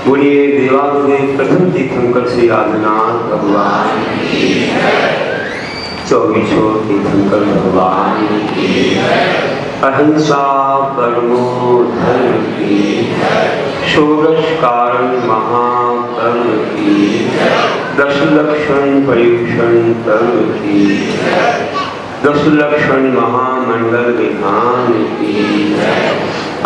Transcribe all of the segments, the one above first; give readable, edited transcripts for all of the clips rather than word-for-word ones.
बोलिए देवादेव प्रथम तीर्थंकर श्री आदिनाथ भगवान, 24 तीर्थंकर भगवान, अहिंसा परमो धर्म की, षोडश कारण महाकर्म की, 10 लक्षण पर्युषण कर्म की, 10 लक्षण महामंडल विधान की,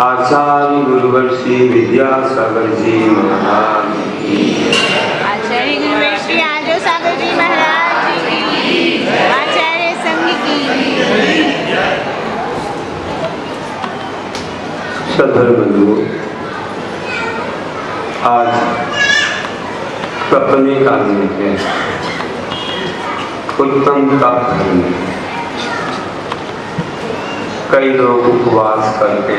आचार्य गुरुवर्षी विद्यासागर जी महाराज की, आचार्य गुरुवर्षी आजो सागर जी महाराज की, आचार्य संघ की। सधर्मबंधु, आज सप्तमी का दिन है। उत्तम तप धर्म, कई लोग उपवास करके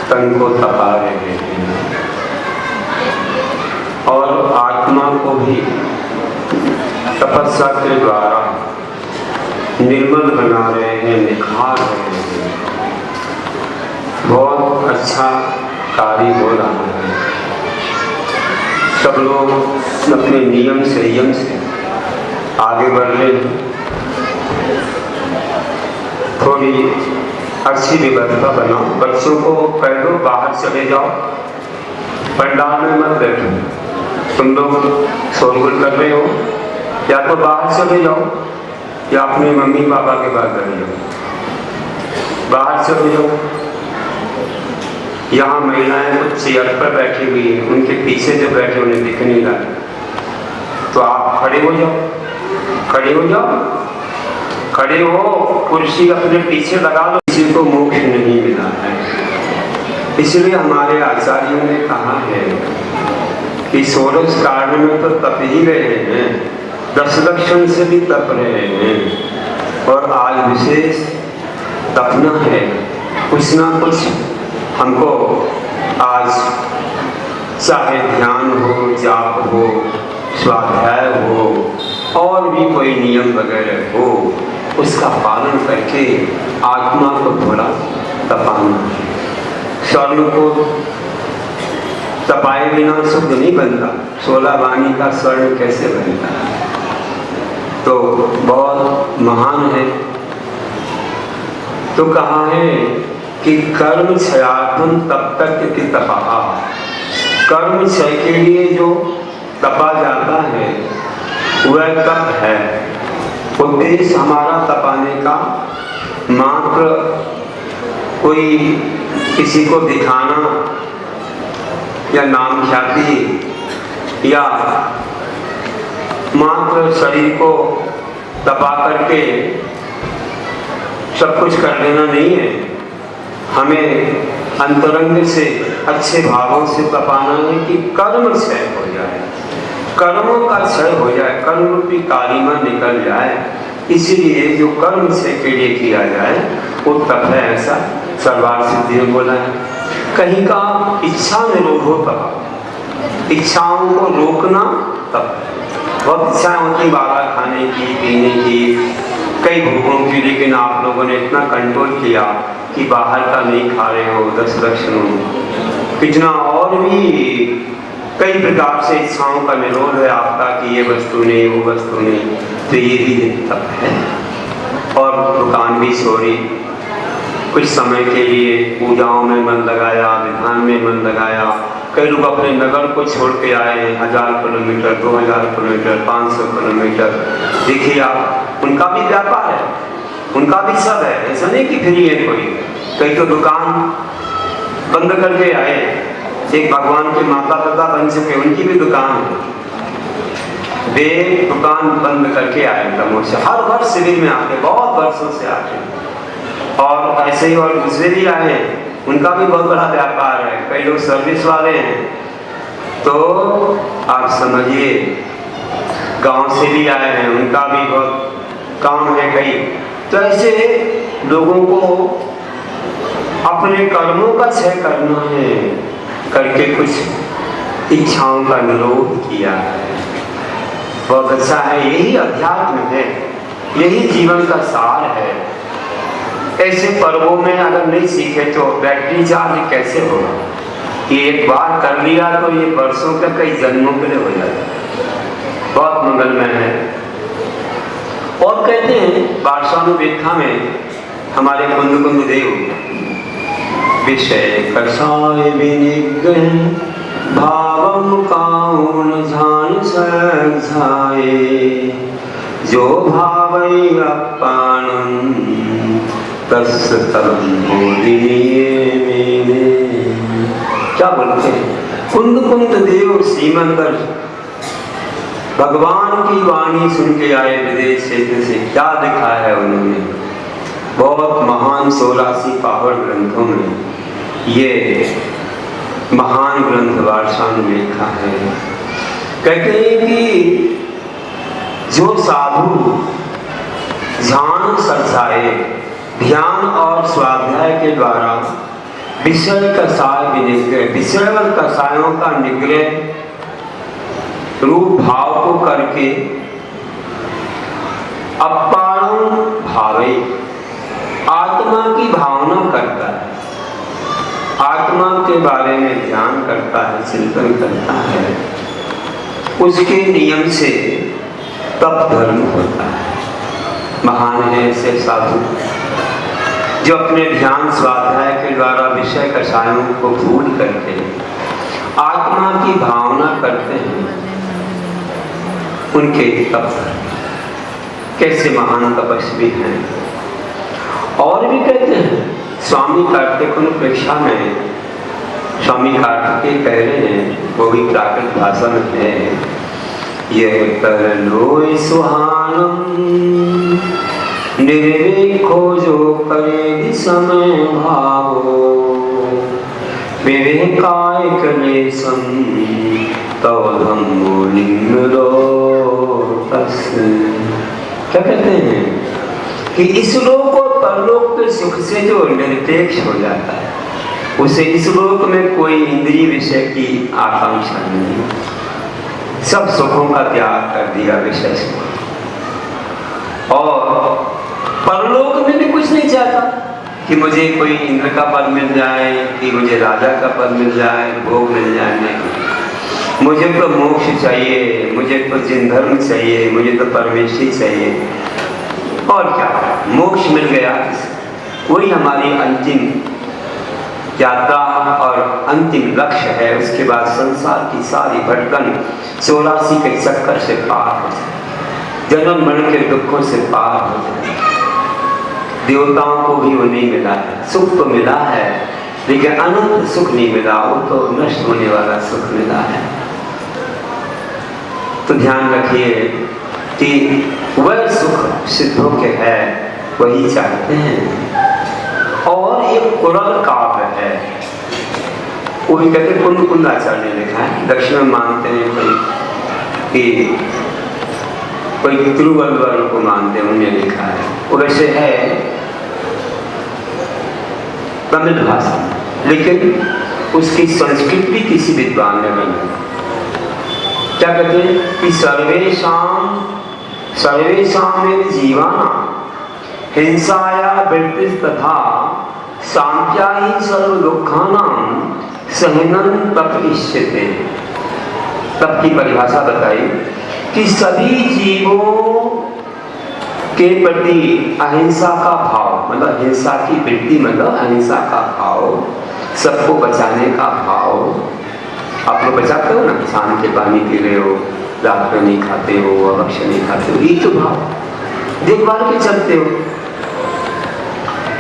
तन को तपा रहे हैं और आत्मा को भी तपस्या के द्वारा निर्मल बना रहे हैं, निखार रहे हैं। बहुत अच्छा कार्य हो रहा है। सब लोग अपने नियम संयम से आगे बढ़ रहे हैं। थोड़ी अच्छी व्यवस्था बनाओ, बच्चों को कह दो बाहर चले जाओ, पंडाल में मत बैठो। तुम लोग शोरगुल कर रहे हो, या तो बाहर चले जाओ या अपने मम्मी पापा के पास चले जाओ। बाहर चले जाओ। यहाँ महिलाएं कुछ चेयर पर बैठी हुई हैं, उनके पीछे जो बैठे उन्हें दिख नहीं रहा, तो आप खड़े हो जाओ, खड़े हो जाओ, खड़े हो, कुर्सी अपने पीछे लगा लो। किसी को मोक्ष नहीं मिला है, इसलिए हमारे आचार्यों ने कहा है कि षोडश कारण में तो तप ही रहे हैं, 10 लक्षण से भी तप रहे हैं, और आज विशेष तपना है। कुछ ना कुछ हमको आज, चाहे ध्यान हो, जाप हो, स्वाध्याय हो, और भी कोई नियम वगैरह हो, उसका पालन करके आत्मा को थोड़ा तपाना है। स्वर्ण को तपाए बिना शुद्ध नहीं बनता। 16 वाणी का स्वर्ण कैसे बनता है? तो बहुत महान है। तो कहा है कि कर्म क्षयार्थम तप तक की तपा, कर्म क्षय के लिए जो तपा जाता है वह तप है। उद्देश्य हमारा तपाने का मात्र कोई किसी को दिखाना या नाम ख्याति या मात्र शरीर को तपा करके सब कुछ कर देना नहीं है। हमें अंतरंग से, अच्छे भावों से तपाना है कि कर्म क्षय हो जाए, कर्मों का क्षय हो जाए, कर्म रूपी कालिमा निकल जाए। इसीलिए जो कर्म क्षय के लिए किया जाए वो तप है, ऐसा सर्वार सिद्धि ने बोला है। कहीं का इच्छा निरोधो तप, इच्छाओं को रोकना तप। बहुत इच्छाएं होती, बाहर खाने की, पीने की, कई भूखों की, लेकिन आप लोगों ने इतना कंट्रोल किया कि बाहर का नहीं खा रहे हो, 10 लक्षणों, कितना और भी कई प्रकार से इच्छाओं का निरोध है आपका कि ये वस्तु नहीं, वो वस्तु नहीं। तो ये भी तप है। और दुकान भी छोड़ी, कुछ समय के लिए पूजाओं में मन लगाया, विधान में मन लगाया, कई लोग अपने नगर को छोड़ के आए हैं, 1000 किलोमीटर, 2000 किलोमीटर, 500 किलोमीटर। देखिए आप, उनका भी व्यापार है, उनका भी सब है, ऐसा नहीं कि फ्री है कोई। कई तो दुकान बंद करके आए, एक भगवान के माता पिता बन चुके, उनकी भी दुकान है, वे दुकान बंद करके आए तमोर से। हर वर्ष शिविर में आते, बहुत वर्षों से आते। और ऐसे ही और दूसरे भी आए, उनका भी बहुत बड़ा व्यापार है। कई लोग सर्विस वाले हैं, तो आप समझिए गांव से भी आए हैं, उनका भी बहुत काम है कई। तो ऐसे लोगों को अपने कर्मों का क्षय करना है, करके कुछ इच्छाओं का निरोध किया है। बहुत अच्छा है, यही अध्यात्म है, यही जीवन का सार है। ऐसे पर्वों में अगर नहीं सीखे तो बैटरी चार्ज कैसे होगा? कि एक बार कर लिया तो ये वर्षों के कई जन्मों के लिए हो जाता है। बहुत मंगलमय है। और कहते हैं पार्श्वानुपेक्षा में हमारे कुंद देव विषय कसाय विनिग्रह भावम काउन जान सजाए जो भावई अपानम क्या बोलते हैं कुंद देव सीमंतर भगवान की वाणी सुन के आए विदेश क्षेत्र से। क्या लिखा है उन्होंने? बहुत महान 84 पावड़ ग्रंथों में ये महान ग्रंथ वार्षाण में लिखा है। कहते हैं कि जो साधु ध्यान सरसाए, ध्यान और स्वाध्याय के द्वारा विषय कसाय विनिग्रह, विषय और कसायों का निग्रह रूप भाव को करके अपारण भावे आत्मा की भावना करता है, आत्मा के बारे में ध्यान करता है, चिंतन करता है, उसके नियम से तप धर्म होता है। महान है ऐसे साधु जो अपने ध्यान स्वाध्याय के द्वारा विषय कषायों को भूल करके आत्मा की भावना करते हैं। उनके तप कैसे महान तपस्वी हैं। और भी कहते हैं स्वामी कार्तिक प्रेक्षा में स्वामी कार्तिकेय कह रहे हैं, वो भी प्राकृत भाषा में है, यह कर लो सुहानम निर्विखो जो करे समय भावो विवेकाय कलेशम तव धम्मो लिंगरो तस्। क्या कहते हैं कि इस लोक और परलोक के सुख से जो निरपेक्ष हो जाता है, उसे इस लोक में कोई इंद्रिय विषय की आकांक्षा नहीं, सब सुखों का त्याग कर दिया विषय सुख। और परलोक में भी कुछ नहीं चाहता कि मुझे कोई इंद्र का पद मिल जाए, कि मुझे राजा का पद मिल जाए, भोग मिल जाए। नहीं, मुझे तो मोक्ष चाहिए, मुझे तो जिन धर्म चाहिए, मुझे तो परमेश्वरी चाहिए। और क्या, मोक्ष मिल गया, वही हमारी अंतिम यात्रा और अंतिम लक्ष्य है। उसके बाद संसार की सारी भटकन 84 के चक्कर से पार हो जाए, जन्म मरण के दुखों से पार हो जाए। देवताओं को भी वो नहीं मिला है, सुख तो मिला है लेकिन अनंत सुख नहीं मिला, वो तो नष्ट होने वाला सुख मिला है। तो ध्यान रखिए कि वह सुख सिद्धों के है, वही चाहते हैं। और एक कुरल काव्य है, वो भी कहते कुंद कुंदाचार्य ने लिखा है। दक्षिण में मानते हैं कोई तिरुवल्लुवर को मानते हैं, उन्हें लिखा है। वो वैसे है तमिल भाषा, लेकिन उसकी संस्कृत भी किसी विद्वान ने बनी। क्या कहते हैं कि सर्वेषां में जीवाना हिंसाया वृत्ति तथा शांत्या ही सर्व दुखानां सहनन तपलिष्यते। तप की परिभाषा बताई कि सभी जीवों के प्रति अहिंसा का भाव, मतलब हिंसा की वृत्ति, मतलब अहिंसा का भाव, सबको बचाने का भाव, आप लोग बचाते हो ना, शाम के पानी पी रहे हो, रात में नहीं खाते हो, अवश्य नहीं खाते हो, ये तो भाव देखभाल के चलते हो।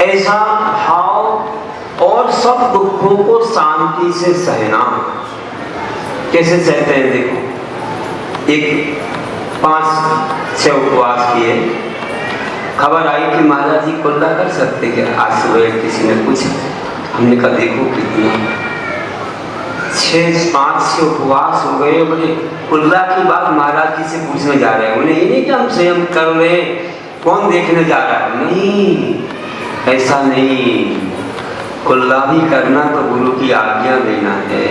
ऐसा भाव और सब दुखों को शांति से सहना। कैसे सहते हैं देखो, एक 5-6 उपवास किए, खबर आई कि महाराज जी कुल्ला कर सकते क्या? आज सुबह किसी ने पूछा, हमने कहा देखो कितना 5-6 उपवास हो गए, बोले कुल्ला की बात महाराज जी से पूछने जा रहे हैं। उन्हें ये नहीं कि हम स्वयं कर रहे हैं, कौन देखने जा रहा है, नहीं, ऐसा नहीं। कुल्ला भी करना तो गुरु की आज्ञा देना है।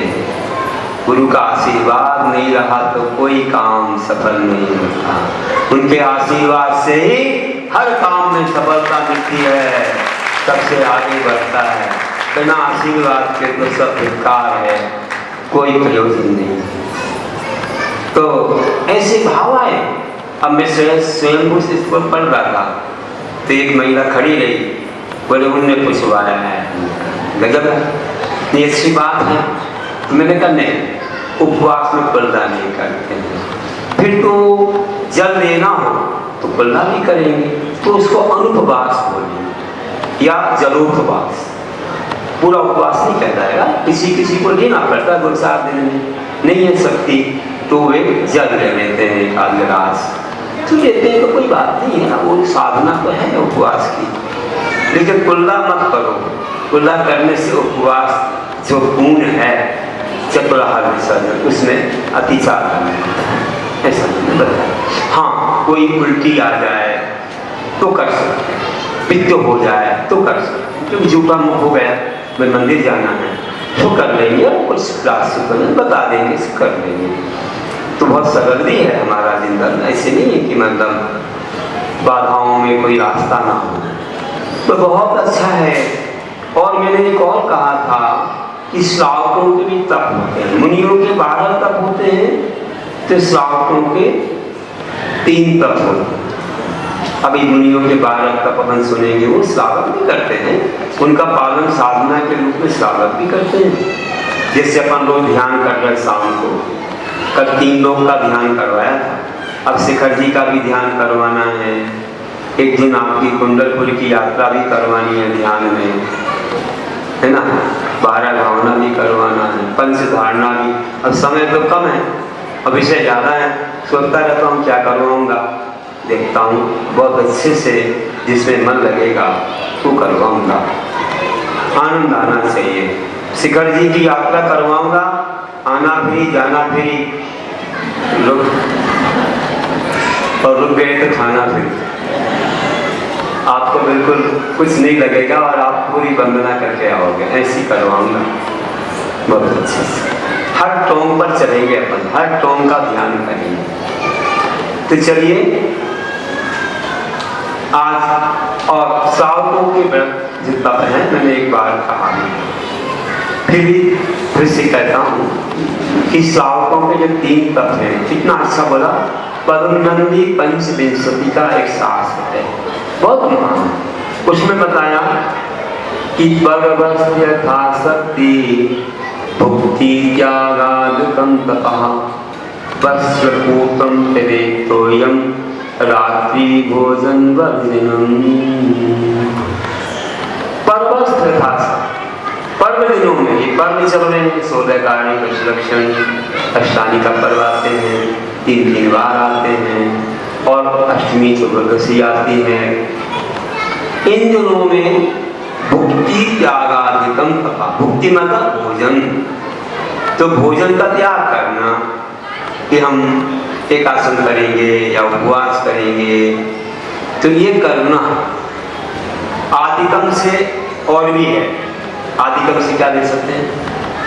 गुरु का आशीर्वाद नहीं रहा तो कोई काम सफल नहीं होता। उनके आशीर्वाद से ही हर काम में सफलता मिलती है, सबसे आगे बढ़ता है। बिना आशीर्वाद के तो सब बेकार है, कोई प्रयोजन नहीं। तो ऐसे भाव आए। अब मैं स्वयं इस पर पढ़ रहा था तो एक महिला खड़ी रही, बोले उनने पूछवाया है, गजब है, ये अच्छी बात है। तो मैंने कहा नहीं, उपवास में कुल्ला नहीं करते हैं। फिर तो जल लेना हो तो कुल्ला भी करेंगे, तो उसको अनुपवास बोलेंगे या जलोपवास। पूरा उपवास नहीं कहलाएगा, किसी को लेना पड़ता 2-4 दिन में, नहीं है शक्ति तो वे जल ले लेते हैं, एक आध गिलास तो लेते हैं, तो कोई बात नहीं है, वो साधना तो है उपवास की। लेकिन कुल्ला मत करो, कुल्ला करने से उपवास जो पूर्ण है चतुराहार विसर्जन, उसमें अतिचार करना है, ऐसा मैंने बताया। हाँ, कोई उल्टी आ जाए तो कर सकते हैं, पित्त हो जाए तो कर सकते हैं, क्योंकि जूठा मुख हो गया, मैं मंदिर जाना है तो कर लेंगे, कुछ क्लास बता देंगे, कर लेंगे। तो बहुत सरल भी है हमारा जिंदन, ऐसे नहीं है कि मतलब बाधाओं में कोई रास्ता ना हो, तो बहुत अच्छा है। और मैंने एक और कहा था कि श्रावकों के भी तप होते हैं, मुनियों के 12 तप होते हैं, तो श्रावकों के 3 तप होते हैं। अभी मुनियों के 12 तप अपन सुनेंगे, वो श्रावक भी करते हैं, उनका पालन साधना के रूप में श्रावक भी करते हैं। जैसे अपन लोग ध्यान कर रहे हैं शाम को, कल 3 लोग का ध्यान करवाया था, अब शिखर जी का भी ध्यान करवाना है, एक दिन आपकी कुंडलपुर की यात्रा भी करवानी है ध्यान में, है ना, 12 भावना भी करवाना है, पंच धारणा भी। अब समय तो कम है, अब विषय ज़्यादा है, सोचता रहता हूँ क्या करवाऊँगा, देखता हूँ बहुत अच्छे से जिसमें मन लगेगा वो करवाऊँगा, आनंद आना चाहिए। शिखर जी की यात्रा करवाऊँगा, आना फिरी जाना फिरी, और रुक गए तो खाना फिर, आपको बिल्कुल कुछ नहीं लगेगा और आप पूरी वंदना करके आओगे, ऐसी करवाऊंगा बहुत अच्छे से। हर टोंग पर चलेंगे अपन, हर टोंग का ध्यान करेंगे। तो चलिए आज और श्रावकों के व्रत जो तप है, मैंने एक बार कहा, फिर से कहता हूँ कि श्रावकों के जो 3 तप हैं, कितना अच्छा बोला, पद्मनंदी पंचविंशति का एक शास्त्र है, बहुत महान। उसमें बताया कि परवस्य यथाशक्ति भुक्ति त्यागादिकं तपः वस्त्रपूतं विवेक्तोऽयं रात्रि भोजन वर्जनम। परवस्य यथाशक्ति, पर्व दिनों में, ये पर्व चल रहे हैं, 16 कार्य कुछ लक्षण, अष्टानी का पर्व आते हैं, 3 बार आते हैं, और अष्टमी चतुर्दशी आती है। इन दिनों में भुक्ति त्यागादिकं तपः, भुक्ति मतलब भोजन, तो भोजन का त्याग करना, कि हम एकासन करेंगे या उपवास करेंगे, तो ये करना। आदिकम से और भी है, आदिकम से क्या ले सकते हैं,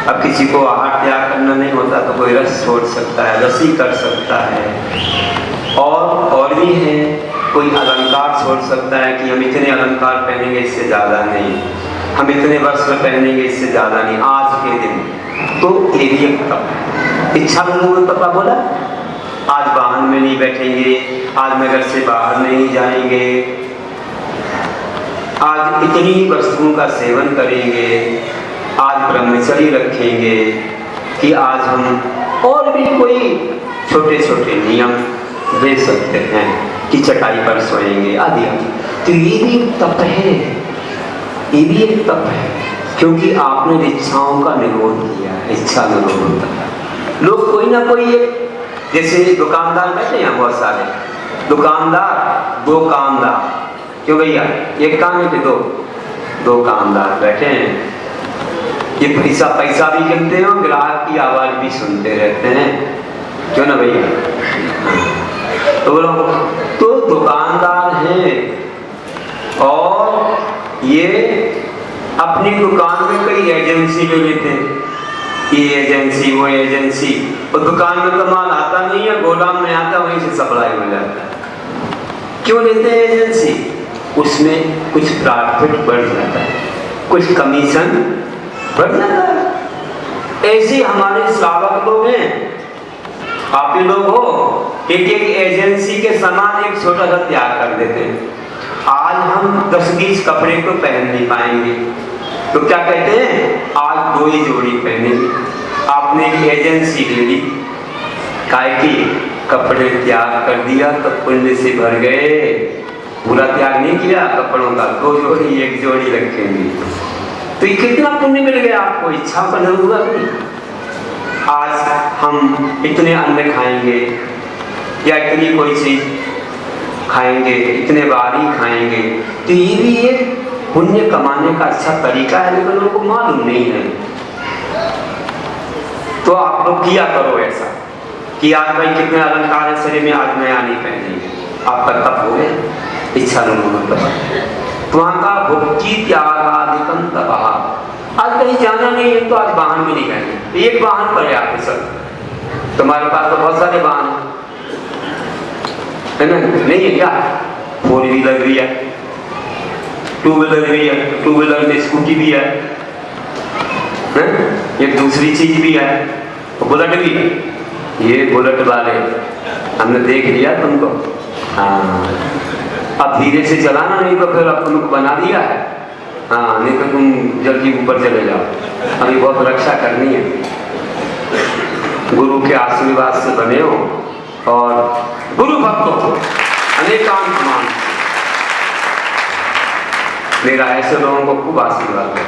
अब किसी को आहार त्याग करना नहीं होता तो कोई रस छोड़ सकता है, रसी कर सकता है, और भी है, कोई अलंकार छोड़ सकता है कि हम इतने अलंकार पहनेंगे, इससे ज़्यादा नहीं, हम इतने वस्त्र पहनेंगे, इससे ज़्यादा नहीं, आज के दिन। तो ये भी एक तप है। इच्छा में पता बोला, आज वाहन में नहीं बैठेंगे, आज नगर से बाहर नहीं जाएंगे, आज इतनी ही वस्तुओं का सेवन करेंगे, आज ब्रह्मचर्य रखेंगे, कि आज हम और भी कोई छोटे छोटे नियम दे सकते हैं कि चटाई पर सोएंगे आदि आदि। तो ये भी एक तप है, ये भी एक तप है, क्योंकि आपने इच्छाओं का निरोध किया है। इच्छा निरोध होता है। लोग कोई ना कोई एक, जैसे दुकानदार बैठे हैं बहुत सारे दुकानदार, दो कामदार, क्यों भैया एक काम है कि दो कामदार बैठे हैं, ये पैसा भी गिनते हैं और ग्राहक की आवाज भी सुनते रहते हैं, क्यों ना भैया। तो बोलो तो दुकानदार हैं और ये अपनी दुकान में कई एजेंसी ले लेते हैं, ये एजेंसी वो एजेंसी, और दुकान में तो माल आता नहीं है, गोदाम में आता, वहीं से सप्लाई हो जाता है। क्यों लेते हैं एजेंसी? उसमें कुछ प्रॉफिट बढ़ जाता है, कुछ कमीशन बढ़ जाता है। ऐसे हमारे श्रावक लोग हैं, आप ही लोग हो, एक एजेंसी के समान एक छोटा सा त्याग कर देते हैं। आज हम 10-20 कपड़े को पहन नहीं पाएंगे, तो क्या कहते हैं आज 2 ही जोड़ी पहनेंगे। आपने एक एजेंसी ले ली, काय की कपड़े त्याग कर दिया तो पुण्य से भर गए। पूरा त्याग नहीं किया कपड़ों का, 2 जोड़ी 1 जोड़ी रखेंगे, तो ये कितना पुण्य मिल गया आपको। इच्छा का जरूरत नहीं। आज हम इतने अन्न खाएंगे या इतनी कोई चीज खाएंगे, इतने बार ही खाएंगे, तो ये भी एक पुण्य कमाने का अच्छा तरीका है, लेकिन लोगों को मालूम नहीं है। तो आप लोग किया करो ऐसा कि आज भाई कितने अलंकार है शरीर में, आज नया नहीं पहनेंगे, आपका तप हो गया, इच्छा नहीं। तो वहां का भुक्ति त्यागादिकम तपः। आज कहीं जाना नहीं है तो आज वाहन भी नहीं करेंगे, एक वाहन पर आपके सब। तुम्हारे पास तो बहुत सारे वाहन है ना, नहीं है क्या? 4 व्हीलर भी है, 2 व्हीलर भी है, 2 व्हीलर में स्कूटी भी है, एक दूसरी चीज भी है, बुलेट भी। ये बुलेट वाले हमने देख लिया तुमको, हाँ अब धीरे से चलाना, नहीं तो फिर अब तुमको बना दिया है, हाँ नहीं तो तुम जल्दी ऊपर चले जाओ। अभी बहुत रक्षा करनी है, गुरु के आशीर्वाद से बने हो और गुरु भक्तों को अनेकांत मान। मेरा ऐसे लोगों को खूब आशीर्वाद है।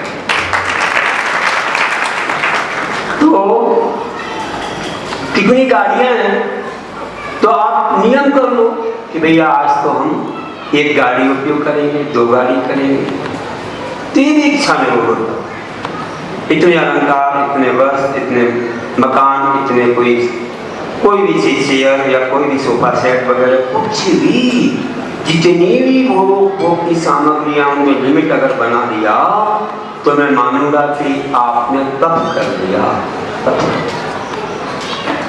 तो कितनी गाड़ियां हैं, तो आप नियम कर लो कि भैया आज तो हम 1 गाड़ी उपयोग करेंगे, 2 गाड़ी करेंगे, 3 इच्छा में वो होता। इतने अलंकार, इतने वस्त्र, इतने मकान, इतने कोई भी चीज, चेयर या कोई भी सोफा सेट वगैरह, कुछ भी जितनी भी भोग की सामग्रियां उनमें लिमिट अगर बना दिया तो मैं मानूंगा कि आपने तप कर दिया।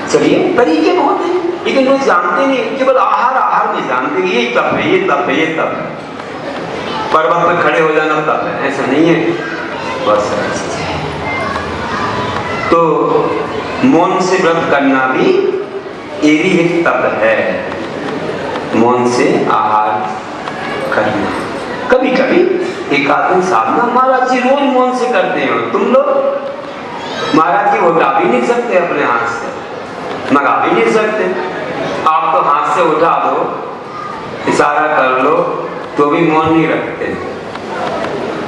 चलिए तरीके बहुत हैं, लेकिन लोग जानते नहीं, केवल आहार में जानते ये तप है, ये तप है, ये तप है। पर्वत पर खड़े हो जाना तप है, ऐसा नहीं है। बस तो मौन से व्रत करना भी ये भी एक तप है, मौन से आहार करना। कभी कभी एकांत साधना महाराज जी रोज मौन से करते हो, तुम लोग महाराज जी उठा भी नहीं सकते, अपने हाथ से मंगा भी नहीं सकते। आप तो हाथ से उठा दो, इशारा कर लो, तो भी मौन नहीं रखते,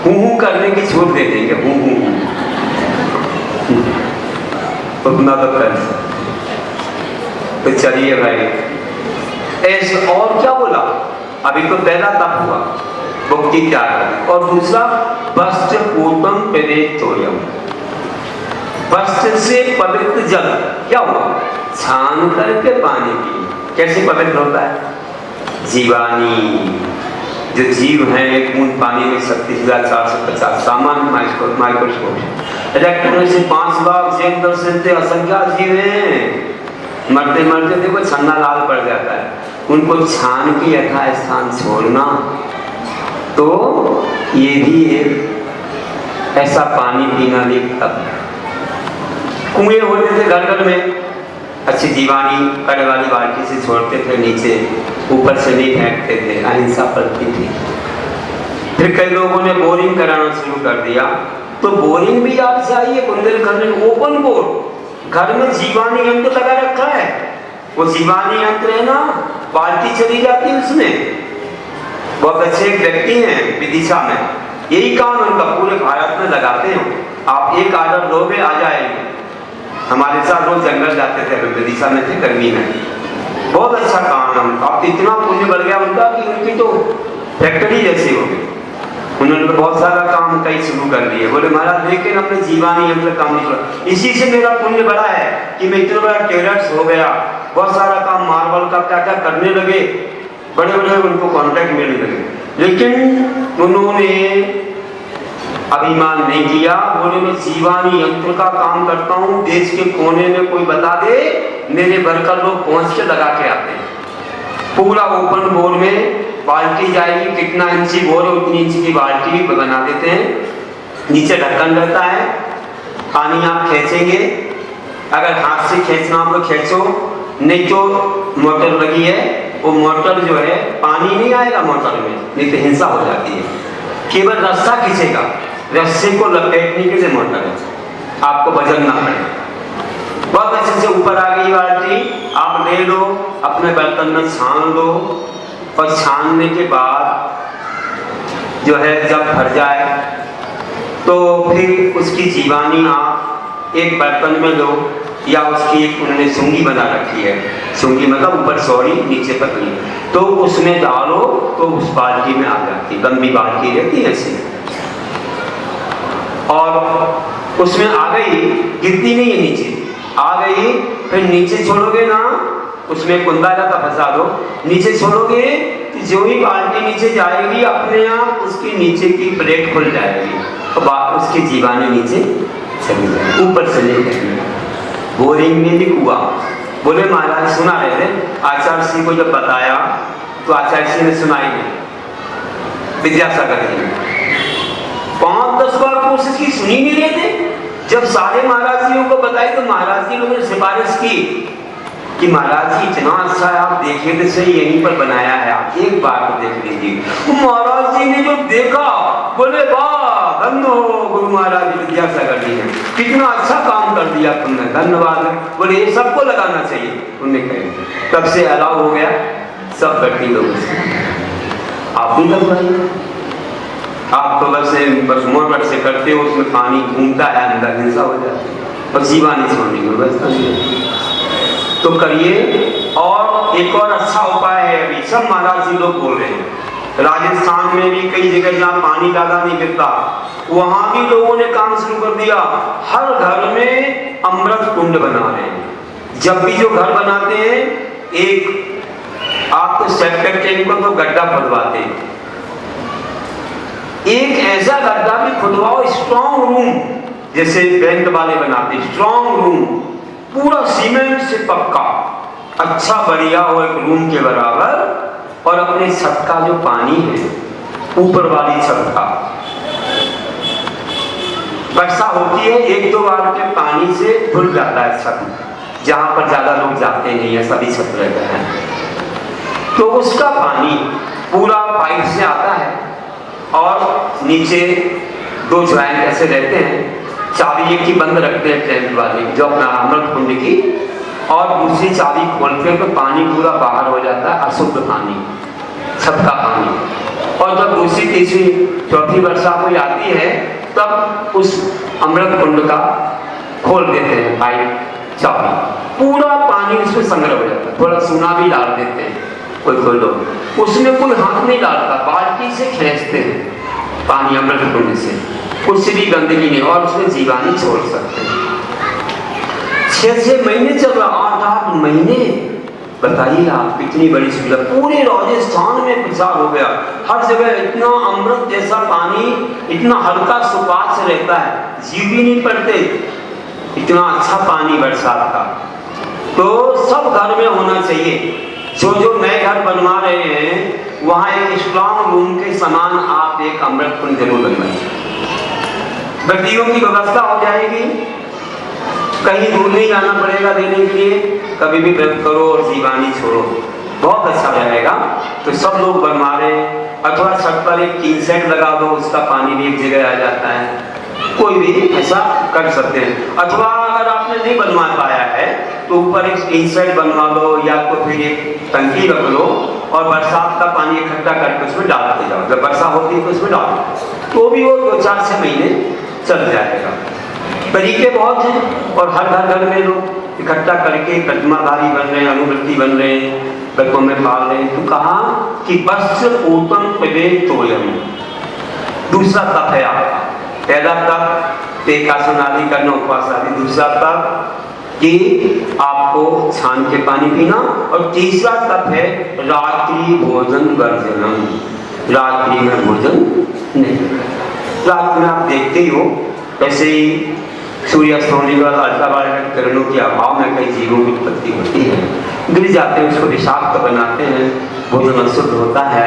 हूं करने की छूट दे देंगे, हूं उतना तो कर। तो चलिए भाई ऐसे, और क्या बोला? अभी तो पहला तप हुआ भक्ति त्याग, और दूसरा वस्त्र पूर्वम पेदेतोयम, वस्त्र से पवित्र जल क्या हुआ? छान करके पानी पी। कैसे पवित्र होता है? जीवानी, जो जीव है एक बूंद पानी में 37,450 सामान्य माइक्रोस्कोप इलेक्ट्रॉन से 5 लाख जैन दर्शन से असंख्या जीव हैं, मरते मरते देखो छन्ना लाल पड़ जाता है, उनको छान के यथास्थान छोड़ना। तो ये भी एक ऐसा पानी पीना भी तब। कुएं होते थे घर घर में, अच्छी जीवानी कड़े वाली बाल्टी से छोड़ते थे नीचे, ऊपर से नहीं फेंकते थे, अहिंसा पड़ती थी। फिर कई लोगों ने बोरिंग कराना शुरू कर दिया, तो बोरिंग भी आप चाहिए बुंदेलखंड में ओपन बोर, घर में जीवानी यंत्र लगा रखा है, वो जीवानी यंत्र है ना, बाल्टी चली जाती है उसमें। बहुत अच्छे एक व्यक्ति हैं विदिशा में, यही काम उनका पूरे भारत में लगाते हैं। आप एक आर्डर दोगे आ जाएगी। हमारे साथ रोज जंगल जाते थे, विदिशा में थे गर्मी में। बहुत अच्छा काम है उनका। अब इतना पुण्य बढ़ गया उनका कि उनकी तो फैक्ट्री जैसी हो गई। उन्होंने बहुत सारा काम कई शुरू कर दिए। बोले महाराज लेकिन अपने जीवानी यंत्र काम नहीं छोड़ा। इसी से मेरा पुण्य बढ़ा है कि मैं इतना बड़ा टेलर्स हो गया, बहुत सारा काम मार्बल का क्या क्या करने लगे, बड़े बड़े उनको कॉन्ट्रैक्ट मिलने लगे। लेकिन उन्होंने अभिमान नहीं किया। बोले मैं जीवानी यंत्र का काम करता हूँ, देश के कोने में कोई बता दे, मेरे वर्कर लोग पहुंच के लगा के आते हैं। पूरा ओपन बोर में बाल्टी जाएगी, कितना इंची बोर है उतनी इंची की बाल्टी बना देते हैं। नीचे ढक्कन रहता है, पानी आप खींचेंगे, अगर हाथ से खींचना हो तो खींचो, नहीं तो मोटर लगी है, वो मोटर जो है पानी नहीं आएगा मोटर में, नहीं तो हिंसा हो जाती है। केवल रस्सा खींचेगा, रस्से को लपेटने के लिए मोटर है, आपको वजन ना पड़े। बहुत अच्छे से ऊपर आ गई बाल्टी, आप ले लो, अपने बर्तन में छान लो, और छानने के बाद जो है जब भर जाए तो फिर उसकी जीवानी आप एक बर्तन में लो, या उसकी एक उन्होंने सूंगी बना रखी है, सूंगी मतलब ऊपर चौड़ी नीचे पतली, तो उसमें डालो तो उस बाल्टी में आ जाती, लंबी बाल्टी रहती है ऐसी, और उसमें आ गई, गिरती नहीं है नीचे, आ गई, फिर नीचे छोड़ोगे ना, उसमें कुंदा का फंसा दो, नीचे छोड़ोगे तो जो ही बाल्टी नीचे जाएगी अपने आप उसके नीचे की प्लेट खुल जाएगी और उसकी जीवानी नीचे चली जाएगी, ऊपर से लेकर बोरिंग में भी हुआ। बोले महाराज सुना रहे थे, आचार्य सिंह को जब बताया तो आचार्य सिंह ने सुनाई नहीं, विद्यासागर जी 5-10 बार कोशिश की, सुनी नहीं रहे थे। जब सारे महाराज जियों को बताई तो महाराज जी लोगों ने सिफारिश की कि महाराज जी इतना अच्छा है, आप देखिए तो सही, यहीं पर बनाया है, आप एक बार तो देख लीजिए। महाराज जी ने जो देखा बोले वाह धन्य हो गुरु महाराज विद्यासागर जी ने, कितना अच्छा काम कर दिया तुमने, धन्यवाद। बोले ये सबको लगाना चाहिए, उन्होंने कहा। तब से अलाउ हो गया, सब बैठी लोगों से आप भी लगवाइए। आप तो बस मोटर से करते हो, उसमें पानी घूमता है अंदर, हिंसा हो जाती है और जीवानी छोड़ने की व्यवस्था नहीं, तो करिए। और एक और अच्छा उपाय है, अभी सब महाराज जी लोग बोल रहे हैं, राजस्थान में भी कई जगह जहाँ पानी ज़्यादा नहीं गिरता वहां भी लोगों ने काम शुरू कर दिया, हर घर में अमृत कुंड बना रहे हैं। जब भी जो घर बनाते हैं, एक आप तो सेप्टिक टैंक को तो गड्ढा खुदवाते हैं, एक ऐसा गड्ढा भी खुदवाओ, स्ट्रॉन्ग रूम जैसे बैंक वाले बनाते, स्ट्रॉन्ग रूम पूरा सीमेंट से पक्का, अच्छा बढ़िया हो, एक रूम के बराबर, और अपने छत का जो पानी है, ऊपर वाली छत का, वर्षा होती है 1-2 बार के पानी से धुल जाता है छत, जहां पर ज्यादा लोग जाते नहीं है, सभी छत रहते हैं, तो उसका पानी पूरा पाइप से आता है, और नीचे 2 ज्वाइंट ऐसे रहते हैं, चाबी एक ही बंद रखते हैं टैंक वाले जो अपना अमृत कुंड की, और दूसरी चाबी खोलते हैं तो पानी पूरा बाहर हो जाता है, अशुद्ध पानी, छत का पानी। और जब दूसरी तीसरी चौथी वर्षा कोई आती है तब उस अमृत कुंड का खोल देते हैं पाइप, चाबी, पूरा पानी उसमें संग्रह हो जाता है। थोड़ा चूना भी डाल देते हैं कोई लोग, उसमें कोई हाथ नहीं डालता, बाल्टी से खींचते हैं पानी अमृत कुंड से, उससे भी गंदगी नहीं, और उसमें जीवानी छोड़ सकते हैं। 6-6 महीने चल रहा, 8-8 महीने, बताइए आप कितनी बड़ी सुविधा, पूरे राजस्थान में प्रचार हो गया, हर जगह इतना अमृत जैसा पानी, इतना हल्का सुपाच्य से रहता है, जीव भी नहीं पड़ते, इतना अच्छा पानी बरसात का। तो सब घर में होना चाहिए। जो नए घर बनवा रहे हैं वहां एक स्ट्रॉन्ग रूम के समान आप एक अमृत कुंड जरूर बनवाइए, व्यक्तियों की व्यवस्था हो जाएगी, कहीं दूर नहीं जाना पड़ेगा देने के लिए, कभी भी व्रत करो और जीवानी छोड़ो, बहुत अच्छा रहेगा। तो सब लोग बनवा रहे हैं, अथवा छत पर एक टीन सेट लगा दो, उसका पानी भी एक जगह आ जाता है, कोई भी ऐसा कर सकते हैं। अथवा अगर आपने आपने नहीं बनवा पाया है तो ऊपर एक इंसेट बनवा लो या तो फिर एक टंकी रख लो और बरसात का पानी इकट्ठा करके उसमें डालते जाओ। जब वर्षा होती है तो उसमें डालो, तो भी वो 2-4-6 महीने चल जाएगा। तरीके बहुत हैं और हर घर में लोग इकट्ठा करके प्रतिमाधारी बन रहे हैं, अनुवृत्ति बन रहे हैं, गल्पों में पाल रहे हैं। तो कहा कि वस्त्र ऊतम प्रवेतोयम, दूसरा तप है आपका। पहला तप एकासन आदि करना, उपवास आदि। दूसरा तप कि आपको छान के पानी पीना। और तीसरा तप है रात्रि भोजन वर्जनम, रात्रि में भोजन नहीं। रात में आप देखते ही हो, ऐसे ही सूर्यास्त होने के बाद अल्ट्रावायलेट किरणों के अभाव में कई जीवों की उत्पत्ति होती है, गिर जाते हैं, उसको विषाक्त बनाते हैं, भोजन अशुद्ध होता है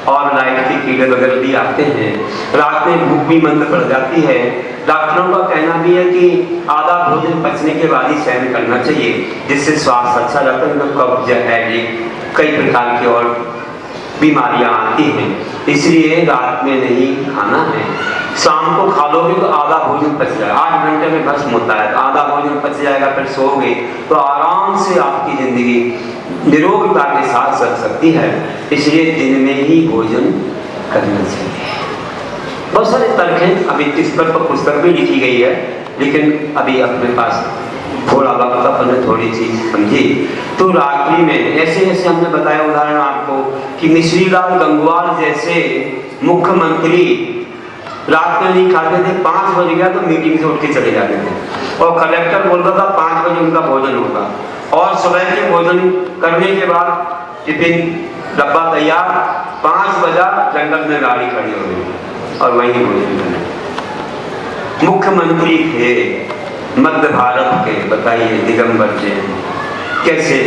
और लाइट के कीड़े वगैरह भी आते हैं। रात में भूख भी मंद पड़ जाती है। डॉक्टरों का कहना भी है कि आधा भोजन पचने के बाद ही शयन करना चाहिए, जिससे स्वास्थ्य अच्छा रहता है। कब्ज है, कई प्रकार की और बीमारियां आती हैं, इसलिए रात में नहीं खाना है। शाम को खा लोगे तो आधा भोजन पच जाएगा, 8 घंटे में भस्म होता है, तो आधा भोजन पच जाएगा, फिर सोओगे तो आराम से आपकी जिंदगी निरोगता के साथ चल सकती है। इसलिए दिन में ही भोजन करना चाहिए। बहुत सारे तर्क हैं, अभी इस पर पुस्तक भी लिखी गई है, लेकिन अभी अपने पास थोड़ा वक्त अपने थोड़ी चीज समझी। तो रात्रि में ऐसे ऐसे हमने बताया उदाहरण आपको कि मिश्रीलाल गंगवार जैसे मुख्यमंत्री रात में नहीं खाते थे, 5 बज गया तो मीटिंग से उठ के चले जाते थे और कलेक्टर बोलता था 5 बजे उनका भोजन होगा। और सुबह के भोजन करने के बाद टिफिन डब्बा तैयार, 5 बजा जंगल में गाड़ी खड़ी हो गई और वहीं भोजन करना। मुख्यमंत्री थे मध्य भारत के, बताइए दिगंबर जैन कैसे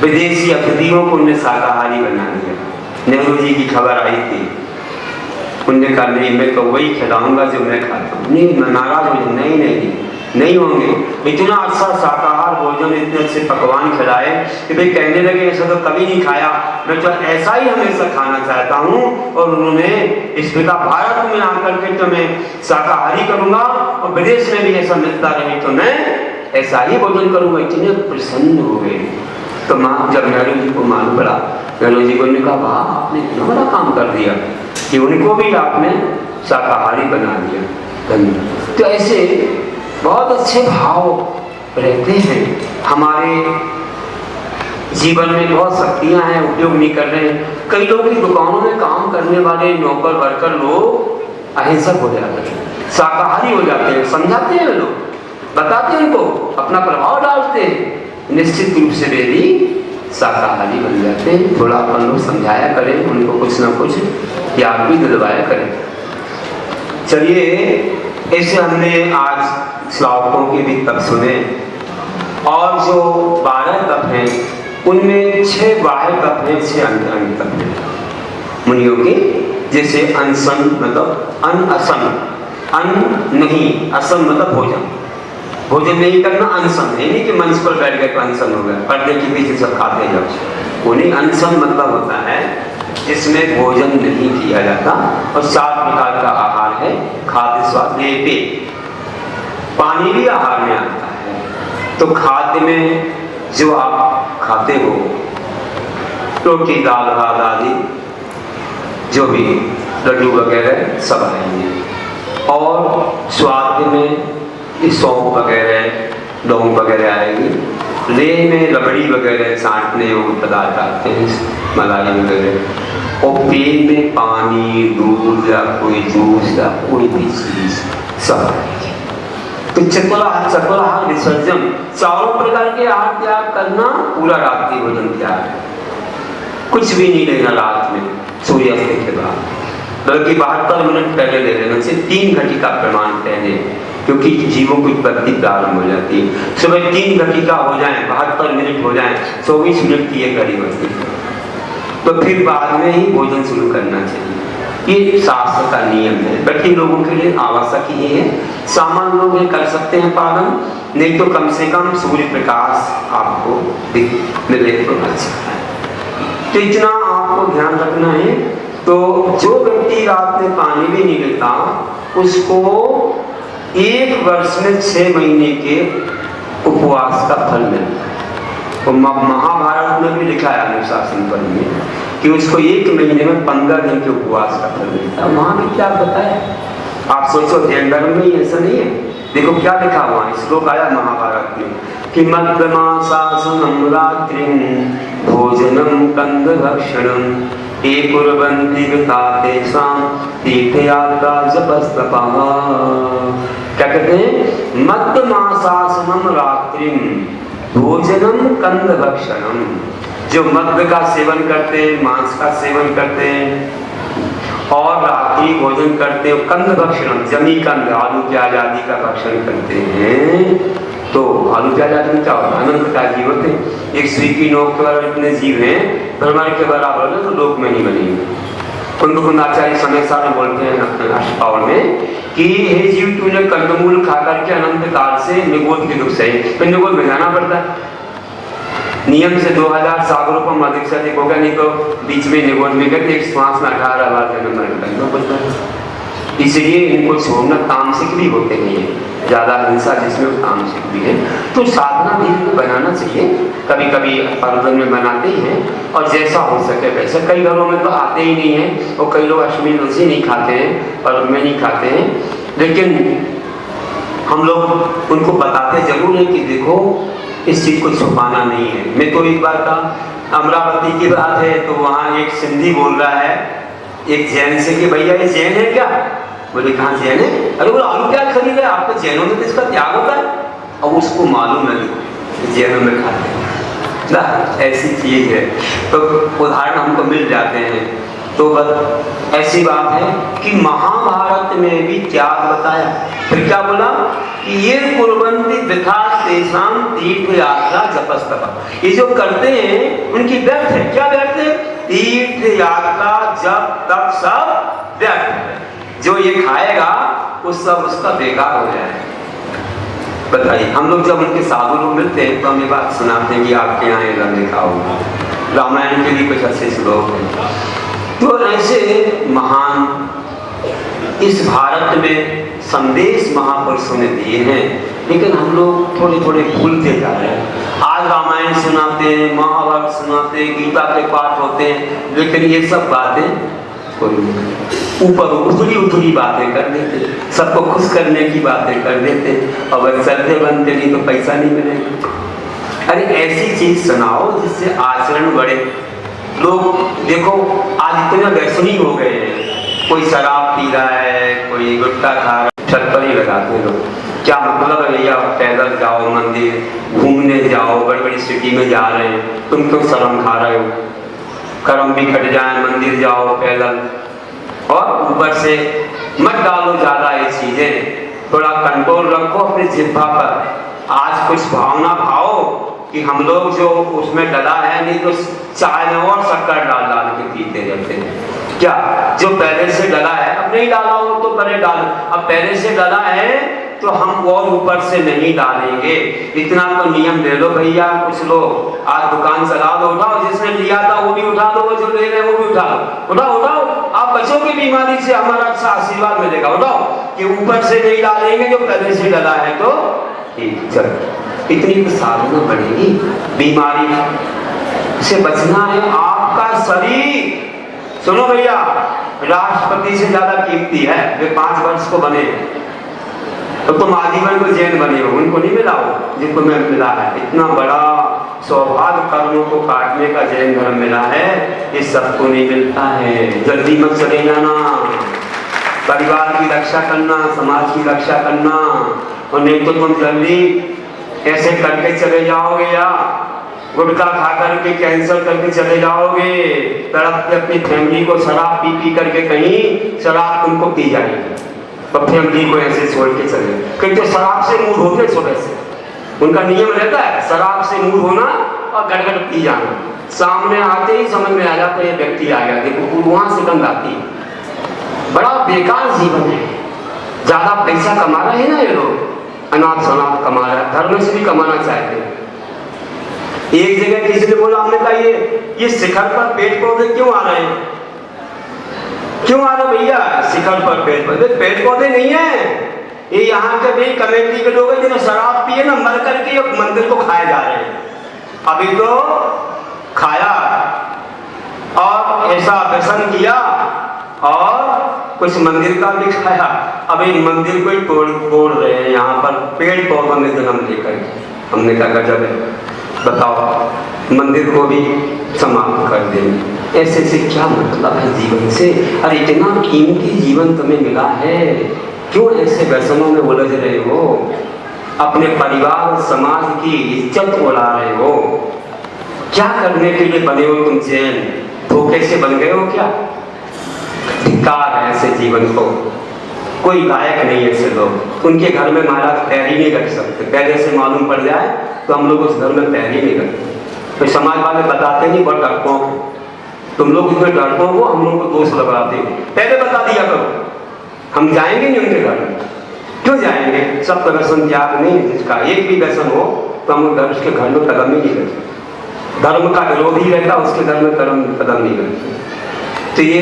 विदेशी अतिथियों को उन्हें शाकाहारी बना दिया। नेहरू जी की खबर आई थी, उन्होंने कहा नहीं मैं तो वही खिलाऊंगा जो मैं खाता हूँ। नहीं, नाराज हो, नहीं होंगे। इतना अच्छा शाकाहार भोजन, इतने अच्छे पकवान खिलाए कि भाई कहने लगे ऐसा तो कभी नहीं खाया, मैं तो ऐसा ही हमेशा खाना चाहता हूँ। और उन्होंने इस प्रकार भारत में आकर के तो मैं शाकाहारी करूँगा और विदेश में भी ऐसा मिलता रहे तो मैं ऐसा ही भोजन करूँगा। इतने प्रसन्न हो गए। तो माँ जब नेहरू जी को मालूम पड़ा, नेहरू जी को ने कहा वाह आपने इतना बड़ा काम कर दिया कि उनको भी आपने शाकाहारी बना दिया। तो ऐसे बहुत अच्छे भाव रहते हैं। हमारे जीवन में बहुत शक्तियां हैं, उपयोग नहीं कर रहे हैं। कई लोग की दुकानों में काम करने वाले नौकर वर्कर लोग अहिंसक हो जाते हैं, शाकाहारी हो जाते हैं, समझाते हैं लोग, बताते हैं उनको, अपना प्रभाव डालते हैं, निश्चित रूप से वे भी शाकाहारी बन जाते हैं। थोड़ा अपन लोग समझाया करें उनको, कुछ ना कुछ याद भी दिलवाया करें। चलिए ऐसे हमने आज श्लोकों के भी तप सुने और जो 12 तप हैं उनमें 6 बाह्य तप हैं, 6 अंतरंग तप हैं मुनियों के। जैसे अनशन मतलब अनअसन, अन्न नहीं, असन मतलब भोजन नहीं करना, अनशन है नहीं कि मंच पर बैठ गए तो अनशन हो गया, पर्दे के पीछे सब खाते हैं जब, वो नहीं। अनशन मतलब होता है जिसमें भोजन नहीं किया जाता। और 7 प्रकार का आहार है, खाद्य स्वाद लेपे, पानी भी आहार में आता है। तो खाद्य में जो आप खाते हो रोटी दाल भात आदि जो भी लड्डू वगैरह सब आएंगे। और स्वाद में सौंफ वगैरह लौंग वगैरह आएगी। रेह में रबड़ी वगैरह चाटने योग्य पदार्थ आते हैं, मलाई वगैरह। और पेट में पानी दूध या कोई जूस या कोई भी चीज सब आएगी। तो चतुराहार विसर्जन, चारों प्रकार के आहार त्याग करना, पूरा रात्रि भोजन त्याग है। कुछ भी नहीं लेना रात में सूर्यास्त के बाद, बल्कि 72 मिनट पहले ले लेना चाहिए, 3 घटिका प्रमाण पहले, क्योंकि जीवों की उत्पत्ति प्रारंभ हो जाती है। सुबह 3 घटिका हो जाए, 72 मिनट हो जाए, 24 मिनट की 1 घड़ी बचती है, तो फिर बाद में ही भोजन शुरू करना चाहिए। ये शास्त्र का नियम है, व्यक्ति लोगों के लिए आवश्यक ही है। सामान्य लोग ये कर सकते हैं पालन, नहीं तो कम से कम सूर्य प्रकाश आपको मिले तो अच्छा है। तो इतना आपको ध्यान रखना है। तो जो व्यक्ति रात में पानी भी नहीं लेता उसको 1 वर्ष में 6 महीने के उपवास का फल मिलता है। तो महाभारत में भी लिखा है अनुशासन पर्व में कि उसको 1 महीने में 15 दिन के उपवास का फल मिलता है। वहां भी क्या बताया, आप सोचो जैन धर्म में ऐसा नहीं है। देखो क्या लिखा हुआ, श्लोक आया महाभारत में कि मद्यमासासनं रात्रिं भोजनं कंदभक्षणं ये कुर्वन्ति वृथा तेषां तीर्थयात्रा जपस्तपः। क्या कहते हैं, मद्यमासासनं रात्रिं भोजनं कंदभक्षणं। जो मद्य का सेवन करते हैं, मांस का सेवन करते हैं और रात्रि भोजन करते हैं, कंद भक्षण, जमी कंद, आलू प्याज आदि का भक्षण करते हैं। तो आलू प्याज आदि में क्या होता है, अनंत का जीव होते हैं। एक सुई की नोक के बराबर इतने जीव हैं, ब्रह्मांड के बराबर है, तो लोक में नहीं बनेंगे। कुंदकुंदाचार्य समय सारे बोलते हैं अपने अष्टपावल में कि हे जीव, तूने कंदमूल खा करके अनंत काल से निगोद के दुख सही, तो निगोद में जाना पड़ता है। नियम से 2000 सागरों पर अधिक से अधिक होगा, नहीं तो बीच में निगोद में गए एक श्वास में 18 बार जन्म करना पड़ता है। इसलिए इनको छोड़ना तामसिक भी होते हैं, ज्यादा हिंसा जिसमें तामसिक भी है। तो साधना धीरे बनाना चाहिए, कभी कभी पर्वतन में बनाते ही हैं और जैसा हो सके वैसे। कई घरों में तो आते ही नहीं है और कई लोग अष्टमी तुलसी नहीं खाते हैं, पर्व में नहीं खाते हैं, लेकिन हम लोग उनको बताते जरूर है कि देखो इस चीज को छुपाना नहीं है। मैं तो एक बार का अमरावती की बात है, तो वहाँ एक सिंधी बोल रहा है एक जैन से कि भैया ये जैन है क्या? बोले कहाँ जैन है? अरे बोला आलू क्या खरीद रहे, आपको जैनों में तो इसका त्याग होता है। अब उसको मालूम नहीं जैनों में खाते हैं ना, ऐसी चीज है। तो उदाहरण हमको मिल जाते हैं। तो बस ऐसी बात है कि महाभारत में भी त्याग बताया। फिर क्या बोला कि ये कुर्वन्ति वृथा तेषां तीर्थ यात्रा जपस्तप। ये जो करते हैं उनकी व्यर्थ है। क्या व्यर्थ है? तीर्थ यात्रा जप तप सब व्यर्थ है। जो ये खाएगा वो सब उसका बेकार हो जाएगा। बताइए, हम लोग जब उनके साधु लोग मिलते हैं तो हमें बात सुनाते हैं कि आपके यहाँ ये लिखा होगा, रामायण के लिए कुछ अच्छे श्लोक हैं। तो ऐसे महान इस भारत में संदेश महापुरुषों ने दिए हैं, लेकिन हम लोग थोड़े थोड़े भूलते जा रहे हैं। आज रामायण सुनाते हैं, महाभारत सुनाते हैं, गीता के पाठ होते हैं, लेकिन ये सब बातें ऊपर उथली बातें कर देते, सबको खुश करने की बातें कर देते, और अगर श्रद्धे बनते नहीं तो पैसा नहीं मिलेगा। अरे ऐसी चीज सुनाओ जिससे आचरण बढ़े। लोग देखो आज इतने व्यसनी हो गए हैं, कोई शराब पी रहा है, कोई गुटखा खा रहा है, छत पर ही लगाते लोग। क्या मतलब है भैया, पैदल जाओ, मंदिर घूमने जाओ, बड़ी बड़ी सिटी में जा रहे हैं, तुम क्यों शर्म खा रहे हो? कर्म भी कट जाए, मंदिर जाओ पैदल, और ऊपर से मत डालो ज्यादा ये चीजें, थोड़ा कंट्रोल रखो अपनी जिह्वा पर। आज कुछ भावना भाओ कि हम लोग जो उसमें डला है, नहीं तो चाय में और शक्कर डाल डाल के पीते रहते हैं। क्या जो पहले से डला है, अब नहीं डाला हो तो पहले डालो, अब पहले से डला है तो हम और ऊपर से नहीं डालेंगे। इतना तो नियम ले लो भैया। कुछ लोग आज दुकान चला दो, उठाओ, जिसने लिया था वो भी उठा दो, जो ले रहे वो भी उठा लो, उठाओ उठाओ, आप बचोगे बीमारी से, हमारा अच्छा आशीर्वाद मिलेगा। उठाओ कि ऊपर से नहीं डालेंगे, जो पहले से डला है तो ठीक। चलो, इतनी तो साधना बढ़ेगी। बीमारी से बचना है। आपका शरीर, सुनो भैया, राष्ट्रपति से ज्यादा कीमती है। वे 5 वर्ष को बने, तो तुम आजीवन को जैन बने हो, उनको नहीं मिला हो जिनको मैं मिला है। इतना बड़ा सौभाग्य कर्मों को काटने का जैन धर्म मिला है, ये सबको नहीं मिलता है। जल्दी मत चले जाना, परिवार की रक्षा करना, समाज की रक्षा करना, और नहीं तो तुम जल्दी ऐसे करके चले जाओगे, या गुटखा खा करके कैंसर करके चले जाओगे, तड़प के अपनी फैमिली को शराब पी पी करके, कहीं शराब तुमको पी जाएगी तो फैमिली को ऐसे छोड़ के चले। कहीं तो शराब से मूड होते सुबह से, उनका नियम रहता है शराब से मूड होना और गड़गड़ पी जाना। सामने आते ही समझ में आ जाता है ये व्यक्ति आ गया, देखो वहां से गंध आती है। बड़ा बेकार जीवन है। ज्यादा पैसा कमा रहे हैं ना ये लोग, अनाथ शनाथ कमा रहे हैं, धर्म से भी कमाना चाहते हैं। एक जगह किसी ने बोला, हमने कहा ये शिखर पर पेड़ पौधे क्यों आ रहे हैं? क्यों आ रहे भैया शिखर पर पेड़ पौधे? पेड़ पौधे नहीं है, ये यहाँ के भी कमेटी के लोग हैं जिन्हें शराब पिए ना, मर करके मंदिर को खाए जा रहे हैं। अभी तो खाया और ऐसा व्यसन किया और कुछ मंदिर का भी खाया, अभी मंदिर को ही तोड़ रहे हैं। यहाँ पर पेड़ पौधों में जन्म लेकर हमने कहा गजब है, बताओ मंदिर को भी समाप्त कर देंगे। ऐसे से क्या मतलब है जीवन से? अरे इतना कीमती जीवन तुम्हें मिला है, क्यों ऐसे व्यसनों में उलझ रहे हो? अपने परिवार समाज की इज्जत उड़ा रहे हो। क्या करने के लिए बने हो तुम? चैन धोखे से बन गए हो क्या? धिक्कार है ऐसे जीवन को। कोई लायक नहीं है ऐसे लोग। उनके घर में महाराज पैर ही नहीं रख सकते। पहले से मालूम पड़ जाए तो हम लोग उस घर में पैर ही नहीं रखते। तो समाज वाले बताते नहीं, बहुत डरपोक हो तुम लोग, इसमें डरपोक हो, हम लोग को दोष लगाते हो। पहले बता दिया करो, हम जाएंगे नहीं उनके घर में। क्यों जाएंगे? सब का व्यसन त्याग नहीं, जिसका एक भी व्यसन हो तो हम लोग उसके घर में कदम ही नहीं रखते। धर्म का विरोधी रहता उसके घर में कदम नहीं रखते। तो ये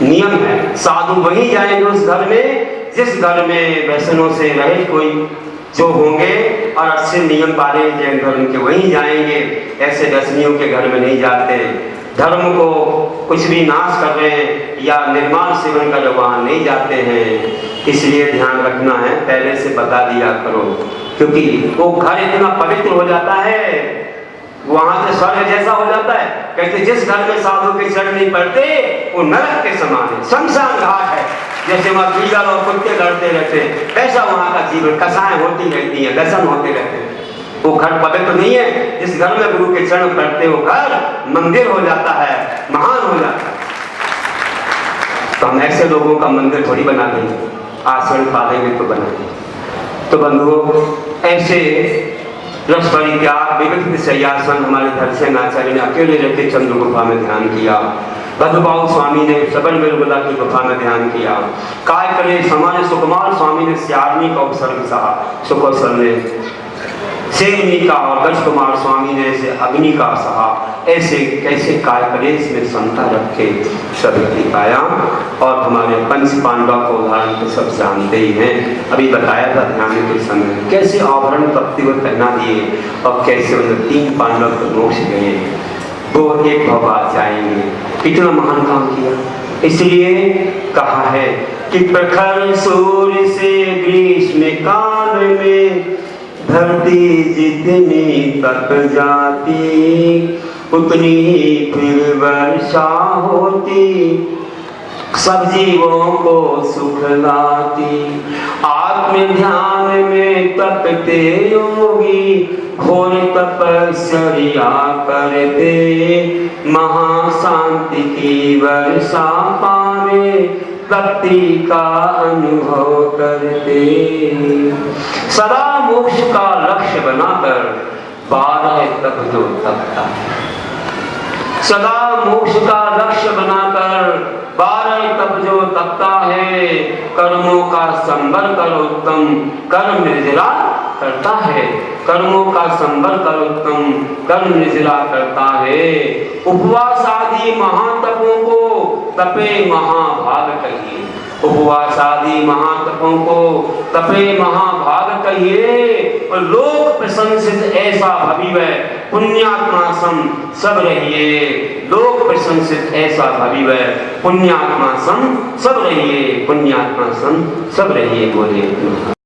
नियम है। साधु वहीं जाएंगे उस घर में जिस घर में व्यसनों से रहे कोई जो होंगे और अच्छे नियम पाले जैन धर्म के, वहीं जाएंगे। ऐसे व्यसनियों के घर में नहीं जाते। धर्म को कुछ भी नाश कर रहे हैं या निर्माण सेवन कर रहे वहाँ नहीं जाते हैं। इसलिए ध्यान रखना है, पहले से बता दिया करो, क्योंकि वो घर इतना पवित्र हो जाता है, वहां से स्वर्ग जैसा हो जाता है। कहते जिस घर में साधु के चरण नहीं पड़ते वो नरक के समान है, शमशान घाट है। जैसे वहाँ कीड़ा और कुत्ते लड़ते रहते हैं, ऐसा वहाँ का जीवन, कसाएं होती रहती है, व्यसन होते रहते हैं। वो घर पवित्र नहीं है। जिस घर में गुरु के चरण पड़ते वो घर मंदिर हो जाता है, महान हो जाता है। तो हम ऐसे लोगों का मंदिर थोड़ी बना देंगे, आश्रम पालेंगे तो बनाएंगे। तो बंधुओं, ऐसे रस परित्याग विविध शय्यासन हमारे दर्शन आचार्य ने अकेले रहते चंद्र गुफा में ध्यान किया। भद्रबाहु स्वामी ने सबल बेलगोला की गुफा में ध्यान किया। काय करे हमारे सुकुमार स्वामी ने सियारनी का उपसर्ग सहा, सुकौशल ने सेवनी का और गज कुमार स्वामी ने ऐसे अग्नि का सहा। ऐसे कैसे काय कलेश में समता रखे सब पाया। और हमारे पंच पांडव को उदाहरण तो सब जानते ही हैं। अभी बताया था ध्यान के समय कैसे आभरण तप्ती को पहना दिए और कैसे उन्हें 3 पांडव को मोक्ष गए, वो एक भगवान जाएंगे। कितना महान काम किया। इसलिए कहा है कि प्रखर सूर्य से ग्रीष्म काल में धरती जितनी तप जाती उतनी ही फिर वर्षा होती, सब जीवों को सुख लाती। आत्म ध्यान में तपते योगी घोर तपस्या करते, महाशांति की वर्षा पावे भक्ति का अनुभव करते। सदा मोक्ष का लक्ष्य बनाकर 12 तप जो तपता, सदा मोक्ष का लक्ष्य बनाकर 12 तप जो तपता है, कर्मों का संबर कर उत्तम कर्म निर्जला करता है। कर्मों का संबर कर उत्तम कर्म निर्जला करता है। उपवास आदि महातपों को तपे महाभाग कहिए। उपवास आदि महातपों को तपे महाभाग कहिए। और लोक प्रशंसित ऐसा भविवै पुण्यात्मा सम सब रहिए। लोक प्रशंसित ऐसा भविवै पुण्यात्मा सम सब रहिए। पुण्यात्मा सम सब रहिए। बोले